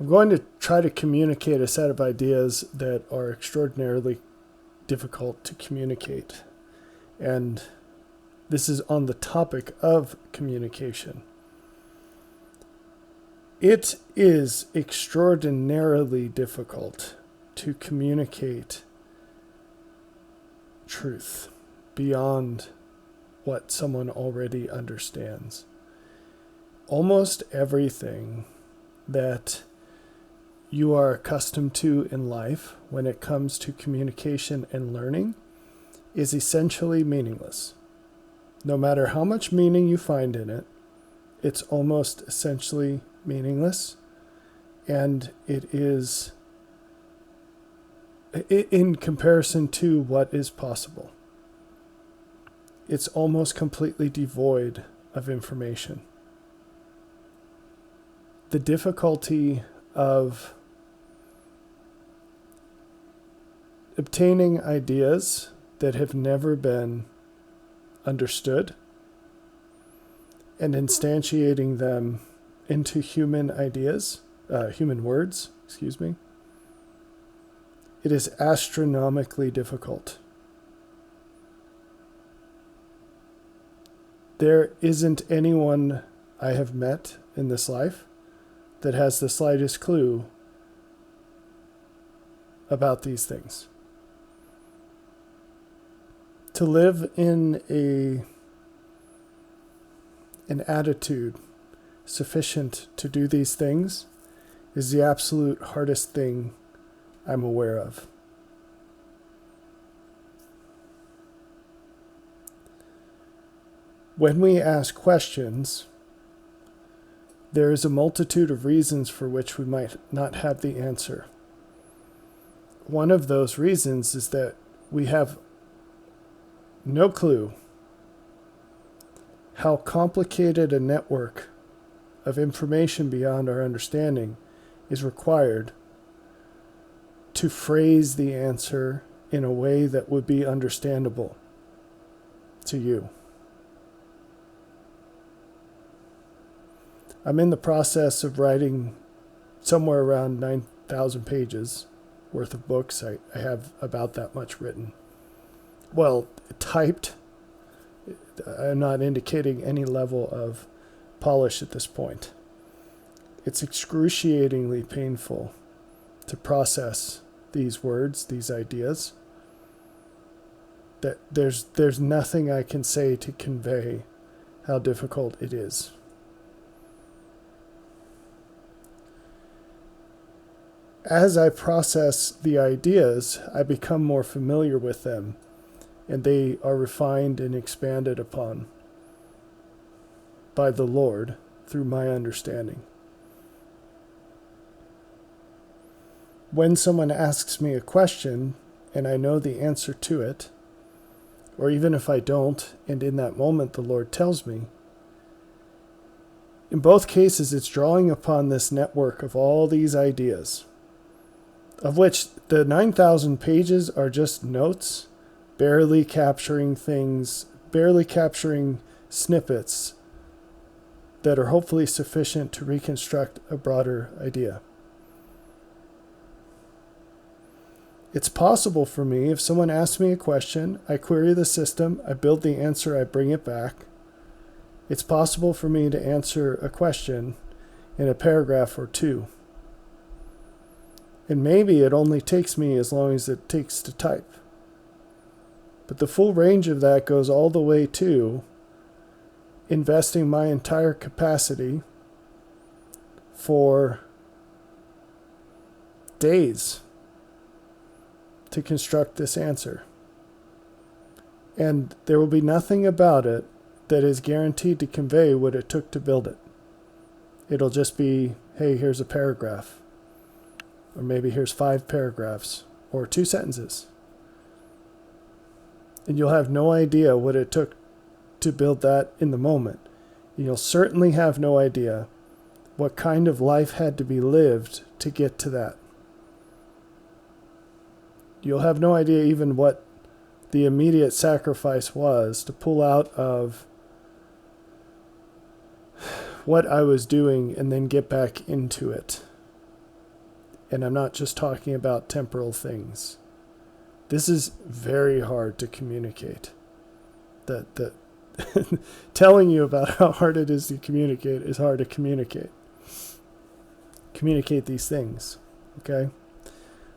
I'm going to try to communicate a set of ideas that are extraordinarily difficult to communicate. And this is on the topic of communication. It is extraordinarily difficult to communicate truth beyond what someone already understands. Almost everything that you are accustomed to in life when it comes to communication and learning is essentially meaningless. No matter how much meaning you find in it, it's almost essentially meaningless, and it is in comparison to what is possible. It's almost completely devoid of information. The difficulty of obtaining ideas that have never been understood and instantiating them into human ideas, human words, it is astronomically difficult. There isn't anyone I have met in this life that has the slightest clue about these things. To live in an attitude sufficient to do these things is the absolute hardest thing I'm aware of. When we ask questions, there is a multitude of reasons for which we might not have the answer. One of those reasons is that we have no clue how complicated a network of information beyond our understanding is required to phrase the answer in a way that would be understandable to you. I'm in the process of writing somewhere around 9,000 pages worth of books. I have about that much written. Well, typed. I'm not indicating any level of polish at this point. It's excruciatingly painful to process these words, these ideas. That there's nothing I can say to convey how difficult it is. As I process the ideas, I become more familiar with them, and they are refined and expanded upon by the Lord through my understanding. When someone asks me a question and I know the answer to it, or even if I don't, and in that moment the Lord tells me, in both cases it's drawing upon this network of all these ideas, of which the 9,000 pages are just notes, barely capturing things, barely capturing snippets that are hopefully sufficient to reconstruct a broader idea. It's possible for me, if someone asks me a question, I query the system, I build the answer, I bring it back. It's possible for me to answer a question in a paragraph or two. And maybe it only takes me as long as it takes to type. But the full range of that goes all the way to investing my entire capacity for days to construct this answer. And there will be nothing about it that is guaranteed to convey what it took to build it. It'll just be, hey, here's a paragraph. Or maybe here's 5 paragraphs, or 2 sentences. And you'll have no idea what it took to build that in the moment. And you'll certainly have no idea what kind of life had to be lived to get to that. You'll have no idea even what the immediate sacrifice was to pull out of what I was doing and then get back into it. And I'm not just talking about temporal things. This is very hard to communicate. That telling you about how hard it is to communicate is hard to communicate. Communicate these things, okay?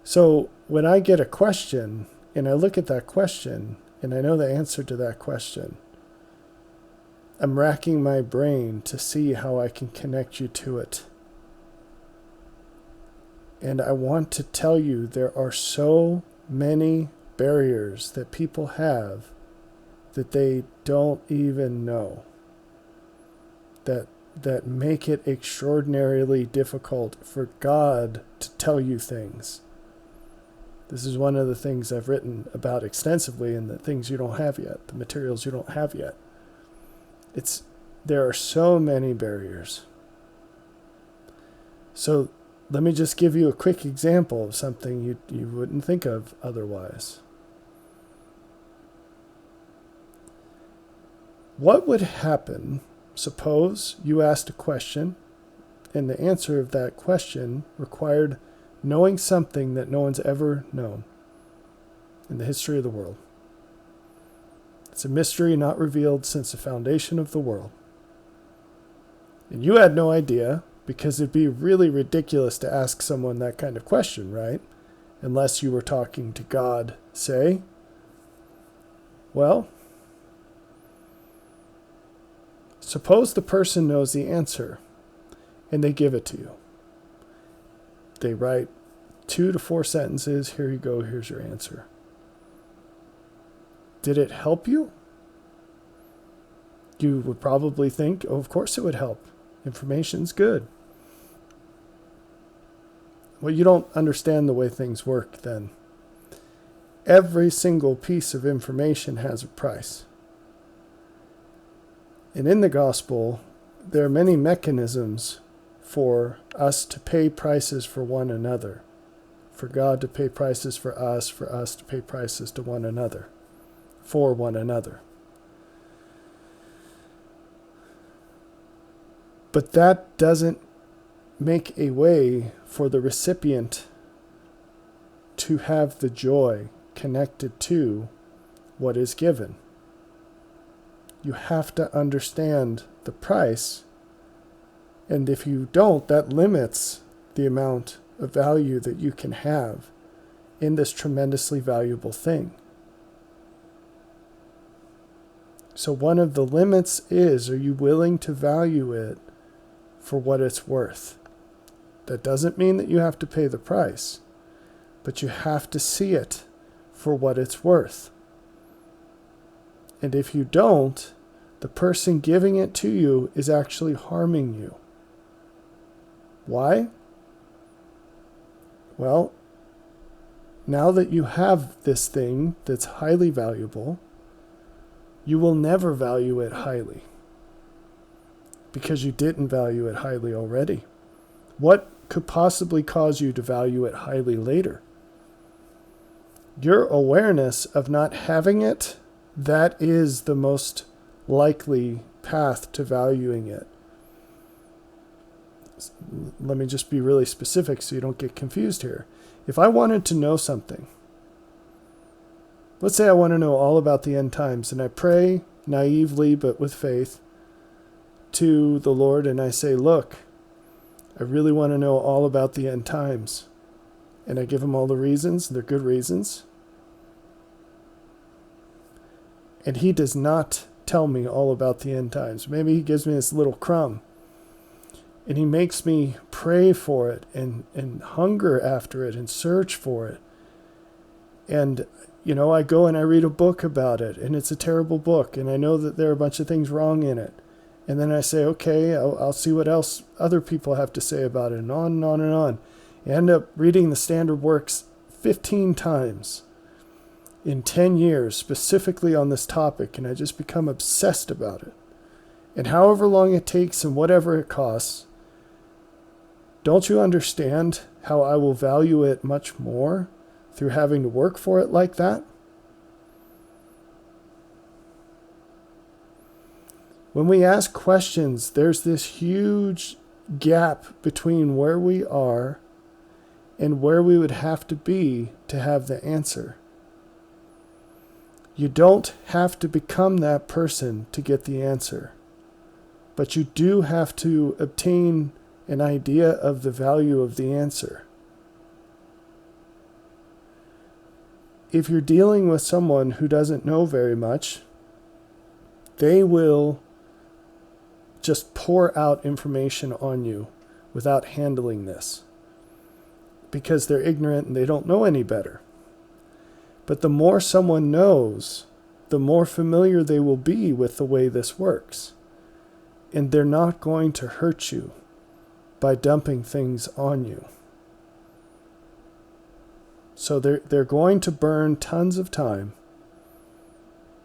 So when I get a question and I look at that question and I know the answer to that question, I'm racking my brain to see how I can connect you to it. And I want to tell you there are so many barriers that people have that they don't even know, that make it extraordinarily difficult for God to tell you things. This is one of the things I've written about extensively in the things you don't have yet, the materials you don't have yet. There are so many barriers. So let me just give you a quick example of something you wouldn't think of otherwise. What would happen, suppose you asked a question, and the answer of that question required knowing something that no one's ever known in the history of the world. It's a mystery not revealed since the foundation of the world. And you had no idea, because it'd be really ridiculous to ask someone that kind of question, right? Unless you were talking to God, say. Well, suppose the person knows the answer and they give it to you. They write 2 to 4 sentences. Here you go. Here's your answer. Did it help you? You would probably think, oh, of course it would help. Information's good. Well, you don't understand the way things work then. Every single piece of information has a price. And in the gospel, there are many mechanisms for us to pay prices for one another, for God to pay prices for us to pay prices to one another, for one another. But that doesn't make a way for the recipient to have the joy connected to what is given. You have to understand the price, and if you don't, that limits the amount of value that you can have in this tremendously valuable thing. So one of the limits is, are you willing to value it for what it's worth? That doesn't mean that you have to pay the price, but you have to see it for what it's worth. And if you don't, the person giving it to you is actually harming you. Why? Well, now that you have this thing that's highly valuable, you will never value it highly, because you didn't value it highly already. What could possibly cause you to value it highly later? Your awareness of not having it, that is the most likely path to valuing it. Let me just be really specific so you don't get confused here. If I wanted to know something, let's say I want to know all about the end times, and I pray naively but with faith to the Lord, and I say, look, I really want to know all about the end times. And I give him all the reasons, they're good reasons. And he does not tell me all about the end times. Maybe he gives me this little crumb, and he makes me pray for it and hunger after it and search for it. And, I go and I read a book about it, and it's a terrible book, and I know that there are a bunch of things wrong in it. And then I say, okay, I'll see what else other people have to say about it, and on and on and on. I end up reading the standard works 15 times in 10 years, specifically on this topic, and I just become obsessed about it. And however long it takes and whatever it costs, don't you understand how I will value it much more through having to work for it like that? When we ask questions, there's this huge gap between where we are and where we would have to be to have the answer. You don't have to become that person to get the answer, but you do have to obtain an idea of the value of the answer. If you're dealing with someone who doesn't know very much, they will just pour out information on you without handling this, because they're ignorant and they don't know any better. But the more someone knows, the more familiar they will be with the way this works. And they're not going to hurt you by dumping things on you. So they're going to burn tons of time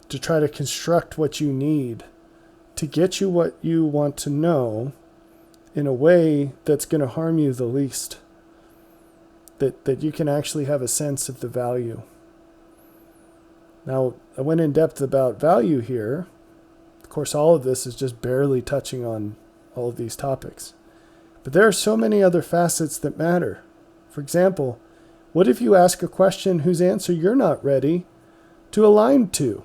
to try to construct what you need to get you what you want to know in a way that's going to harm you the least. That you can actually have a sense of the value. Now, I went in depth about value here. Of course, all of this is just barely touching on all of these topics. But there are so many other facets that matter. For example, what if you ask a question whose answer you're not ready to align to?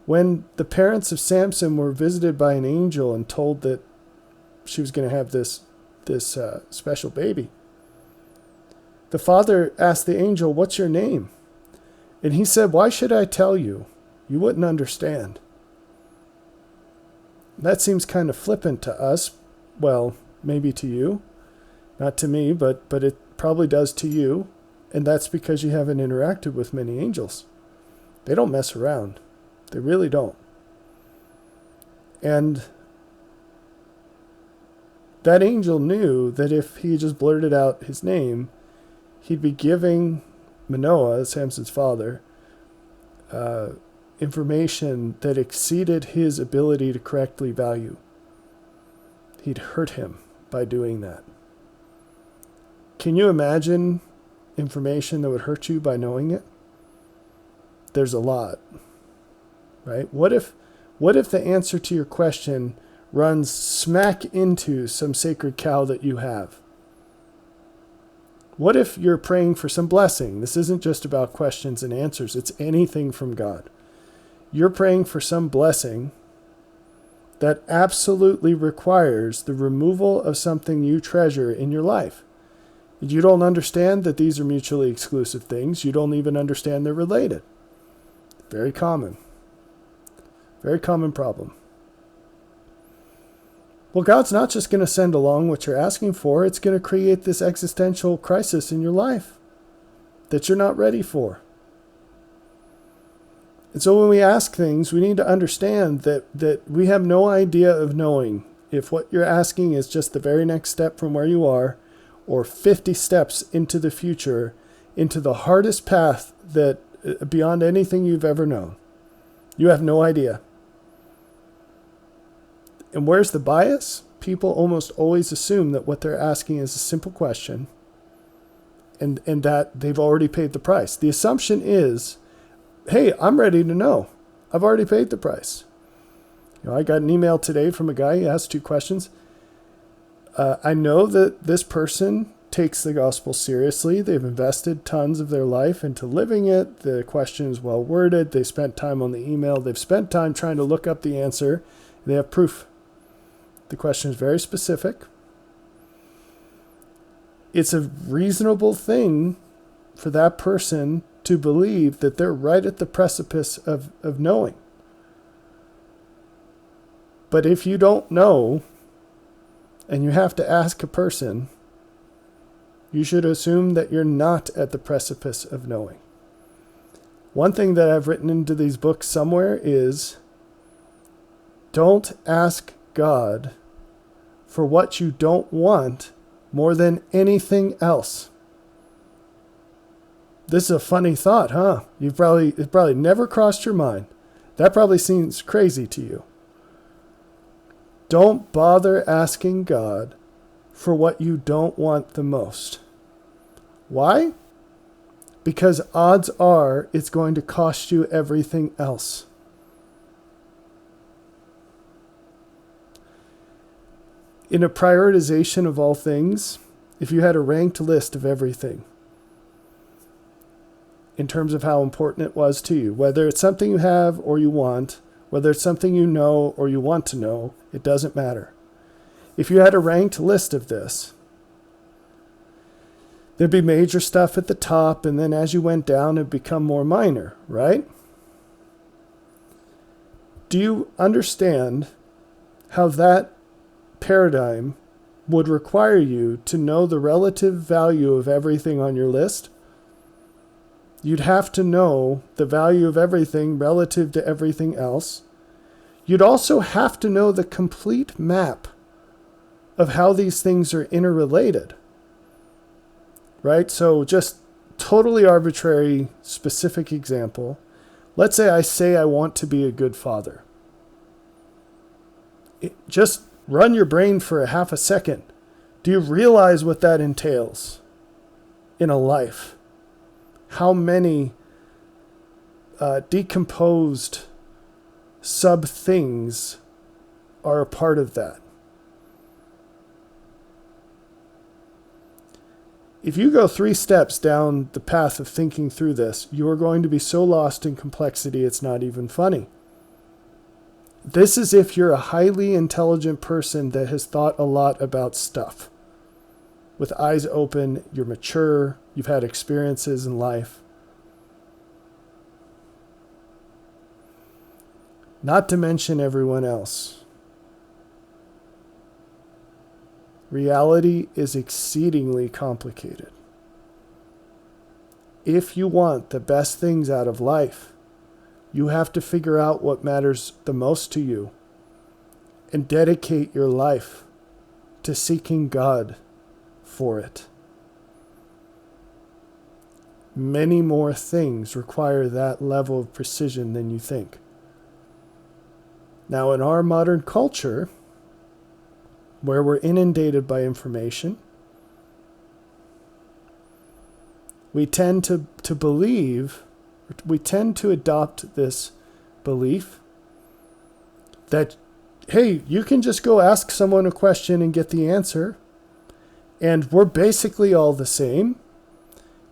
When the parents of Samson were visited by an angel and told that she was going to have this special baby, the father asked the angel, "What's your name?" And he said, "Why should I tell you? You wouldn't understand." That seems kind of flippant to us. Well, maybe to you. Not to me, but it probably does to you. And that's because you haven't interacted with many angels. They don't mess around. They really don't. And that angel knew that if he just blurted out his name, he'd be giving Manoah, Samson's father, information that exceeded his ability to correctly value. He'd hurt him by doing that. Can you imagine information that would hurt you by knowing it? There's a lot, right? What if the answer to your question runs smack into some sacred cow that you have? What if you're praying for some blessing? This isn't just about questions and answers. It's anything from God. You're praying for some blessing that absolutely requires the removal of something you treasure in your life. You don't understand that these are mutually exclusive things. You don't even understand they're related. Very common. Very common problem. Well, God's not just going to send along what you're asking for. It's going to create this existential crisis in your life that you're not ready for. And so when we ask things, we need to understand that we have no idea of knowing if what you're asking is just the very next step from where you are, or 50 steps into the future, into the hardest path that beyond anything you've ever known. You have no idea. And where's the bias? People almost always assume that what they're asking is a simple question and that they've already paid the price. The assumption is, hey, I'm ready to know. I've already paid the price. I got an email today from a guy. He asked 2 questions. I know that this person takes the gospel seriously. They've invested tons of their life into living it. The question is well worded. They spent time on the email. They've spent time trying to look up the answer. They have proof. The question is very specific. It's a reasonable thing for that person to believe that they're right at the precipice of knowing. But if you don't know, and you have to ask a person, you should assume that you're not at the precipice of knowing. One thing that I've written into these books somewhere is, don't ask God for what you don't want more than anything else. This is a funny thought, huh? It probably never crossed your mind. That probably seems crazy to you. Don't bother asking God for what you don't want the most. Why? Because odds are it's going to cost you everything else. In a prioritization of all things, if you had a ranked list of everything in terms of how important it was to you, whether it's something you have or you want, whether it's something you know or you want to know, it doesn't matter. If you had a ranked list of this, there'd be major stuff at the top, and then as you went down, it'd become more minor, right? Do you understand how that paradigm would require you to know the relative value of everything on your list? You'd have to know the value of everything relative to everything else. You'd also have to know the complete map of how these things are interrelated. Right? So just totally arbitrary, specific example. Let's say I want to be a good father. Just run your brain for a half a second. Do you realize what that entails in a life? How many decomposed sub-things are a part of that? If you go 3 steps down the path of thinking through this, you are going to be so lost in complexity it's not even funny. This is if you're a highly intelligent person that has thought a lot about stuff. With eyes open, you're mature, you've had experiences in life. Not to mention everyone else. Reality is exceedingly complicated. If you want the best things out of life, you have to figure out what matters the most to you and dedicate your life to seeking God for it. Many more things require that level of precision than you think. Now, in our modern culture, where we're inundated by information, we tend to adopt this belief that, hey, you can just go ask someone a question and get the answer, and we're basically all the same.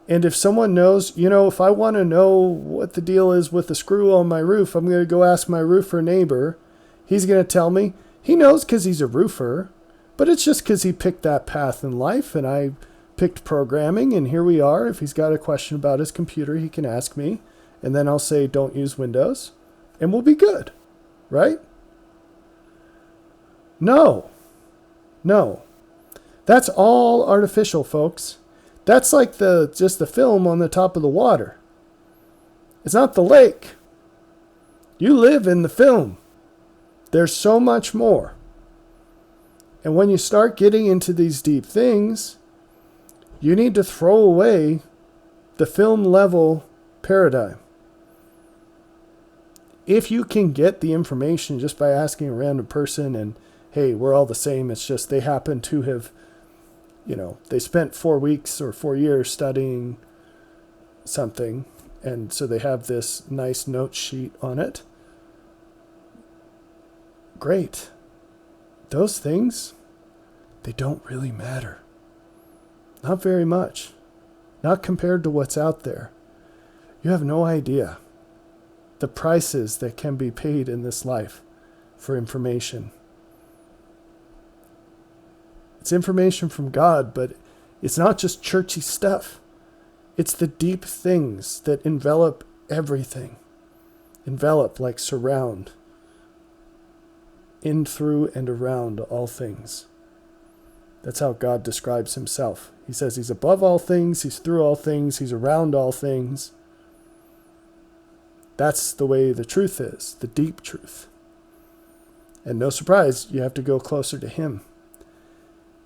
And if someone knows, if I want to know what the deal is with the screw on my roof, I'm going to go ask my roofer neighbor. He's going to tell me. He knows because he's a roofer, but it's just because he picked that path in life, and I picked programming, and here we are. If he's got a question about his computer, he can ask me, and then I'll say, don't use Windows, and we'll be good, right? No. That's all artificial, folks. That's like just the film on the top of the water. It's not the lake. You live in the film. There's so much more. And when you start getting into these deep things, you need to throw away the film level paradigm. If you can get the information just by asking a random person and, hey, we're all the same, it's just they happen to have, they spent 4 weeks or 4 years studying something, and so they have this nice note sheet on it. Great. Those things, they don't really matter. Not very much. Not compared to what's out there. You have no idea the prices that can be paid in this life for information. It's information from God, but it's not just churchy stuff. It's the deep things that envelop everything. Envelop like surround. In, through, and around all things. That's how God describes himself. He says he's above all things, he's through all things, he's around all things. That's the way the truth is, the deep truth. And no surprise, you have to go closer to him.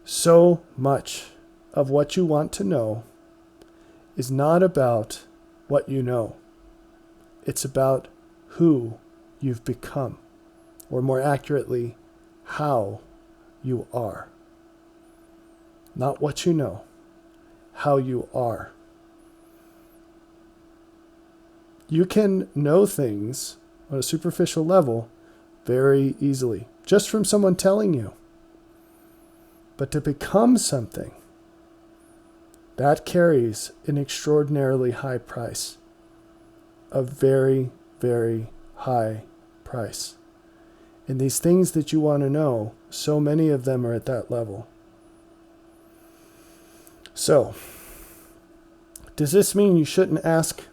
So much of what you want to know is not about what you know. It's about who you've become. Or more accurately, how you are. Not what you know, how you are. You can know things on a superficial level very easily, just from someone telling you. But to become something, that carries an extraordinarily high price. A very, very high price. And these things that you want to know, so many of them are at that level. So, does this mean you shouldn't ask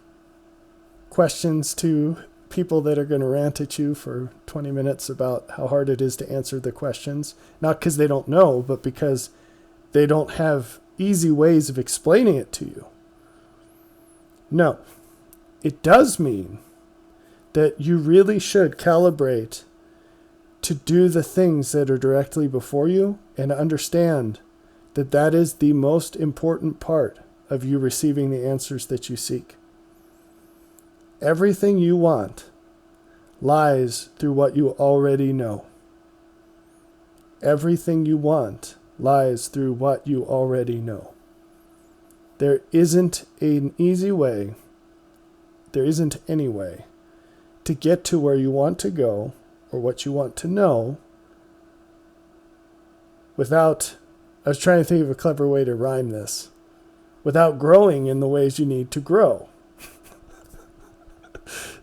questions to people that are going to rant at you for 20 minutes about how hard it is to answer the questions? Not because they don't know, but because they don't have easy ways of explaining it to you. No. It does mean that you really should calibrate to do the things that are directly before you and understand that that is the most important part of you receiving the answers that you seek. Everything you want lies through what you already know. Everything you want lies through what you already know. There isn't an easy way, there isn't any way to get to where you want to go or what you want to know without, I was trying to think of a clever way to rhyme this, without growing in the ways you need to grow.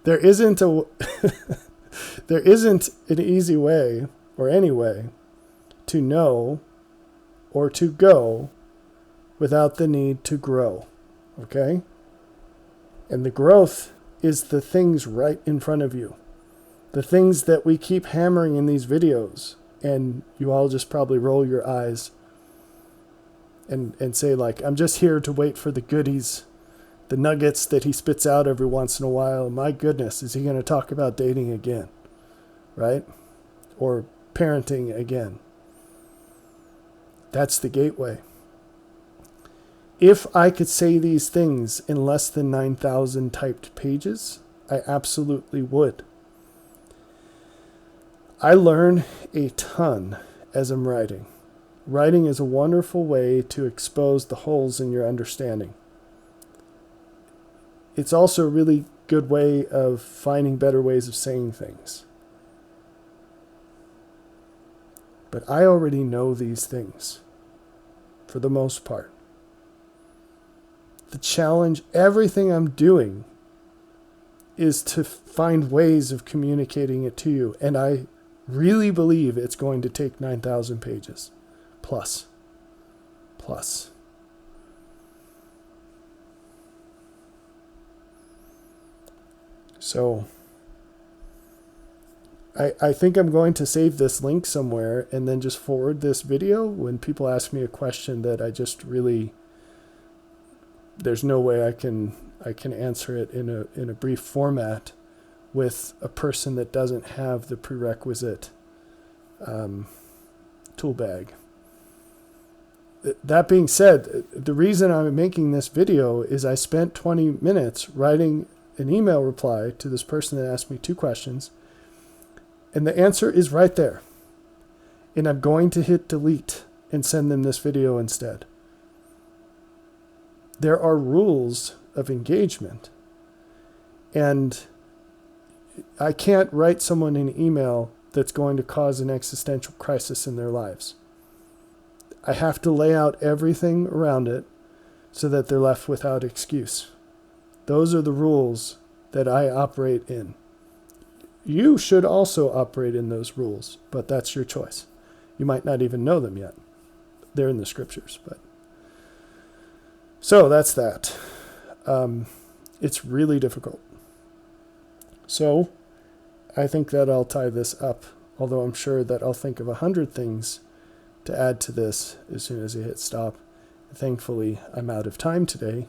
There isn't an easy way or any way to know or to go without the need to grow. Okay? And the growth is the things right in front of you. The things that we keep hammering in these videos. And you all just probably roll your eyes and say, like, I'm just here to wait for the goodies, the nuggets that he spits out every once in a while. My goodness, is he going to talk about dating again? Right? Or parenting again? That's the gateway. If I could say these things in less than 9,000 typed pages, I absolutely would. I learn a ton as I'm writing. Writing is a wonderful way to expose the holes in your understanding. It's also a really good way of finding better ways of saying things. But I already know these things, for the most part. The challenge, everything I'm doing, is to find ways of communicating it to you. And I really believe it's going to take 9,000 pages. Plus. So, I think I'm going to save this link somewhere and then just forward this video when people ask me a question that I just really, there's no way I can answer it in a brief format with a person that doesn't have the prerequisite tool bag. That being said, the reason I'm making this video is I spent 20 minutes writing an email reply to this person that asked me 2 questions, and the answer is right there. And I'm going to hit delete and send them this video instead. There are rules of engagement, and I can't write someone an email that's going to cause an existential crisis in their lives. I have to lay out everything around it so that they're left without excuse. Those are the rules that I operate in. You should also operate in those rules, but that's your choice. You might not even know them yet. They're in the scriptures, but. So that's that. It's really difficult. So I think that I'll tie this up, although I'm sure that I'll think of 100 things to add to this as soon as I hit stop. Thankfully, I'm out of time today,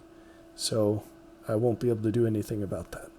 so I won't be able to do anything about that.